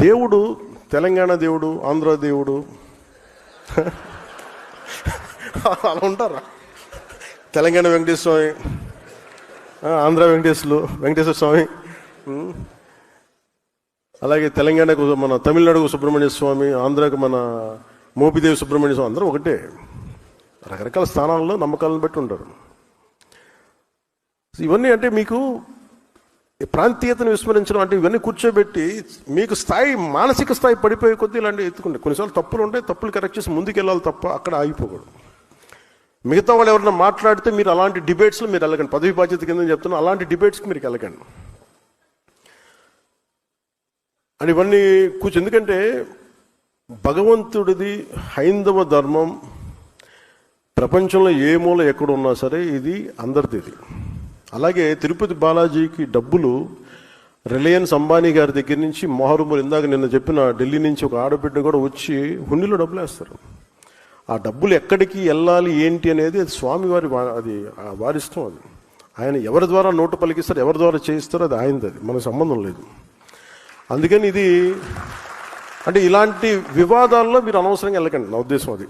దేవుడు తెలంగాణ దేవుడు, ఆంధ్ర దేవుడు అలా ఉంటారా? తెలంగాణ వెంకటేశ్వర స్వామి, ఆంధ్ర వెంకటేశ్వర స్వామి, అలాగే తెలంగాణకు మన తమిళనాడుకు సుబ్రహ్మణ్య స్వామి, ఆంధ్రాకు మన మోపిదేవి సుబ్రహ్మణ్య స్వామి, అందరూ ఒకటే. రకరకాల స్థానాల్లో నమ్మకాలను బట్టి ఉంటారు. ఇవన్నీ అంటే మీకు ప్రాంతీయతను విస్మరించడం అంటే ఇవన్నీ కూర్చోబెట్టి మీకు స్థాయి, మానసిక స్థాయి పడిపోయే కొద్దీ ఇలాంటి ఎత్తుకుంటే కొన్నిసార్లు తప్పులు ఉంటాయి, తప్పులు కరెక్ట్ చేసి ముందుకు వెళ్ళాలి తప్ప అక్కడ ఆగిపోకూడదు. మిగతా వాళ్ళు ఎవరైనా మాట్లాడితే మీరు అలాంటి డిబేట్స్లో మీరు వెళ్ళకండి. పదవి బాధ్యత కింద చెప్తున్నా, అలాంటి డిబేట్స్కి మీరు వెళ్ళకండి. అని ఇవన్నీ ఎందుకంటే భగవంతుడిది హైందవ ధర్మం ప్రపంచంలో ఏ మూల ఎక్కడ ఉన్నా సరే ఇది అందరిది. అలాగే తిరుపతి బాలాజీకి డబ్బులు రిలయన్స్ అంబానీ గారి దగ్గర నుంచి మొహరుమూరు, ఇందాక నిన్న చెప్పిన ఢిల్లీ నుంచి ఒక ఆడబిడ్డ కూడా వచ్చి హుండీలో డబ్బులు వేస్తారు. ఆ డబ్బులు ఎక్కడికి వెళ్ళాలి ఏంటి అనేది అది స్వామివారి, అది వారిష్టం. అది ఆయన ఎవరి ద్వారా నోటు పలికిస్తారు, ఎవరి ద్వారా చేయిస్తారో అది ఆయనది, అది మనకు సంబంధం లేదు. అందుకని ఇది అంటే ఇలాంటి వివాదాల్లో మీరు అనవసరంగా వెళ్ళకండి, నా ఉద్దేశం అది.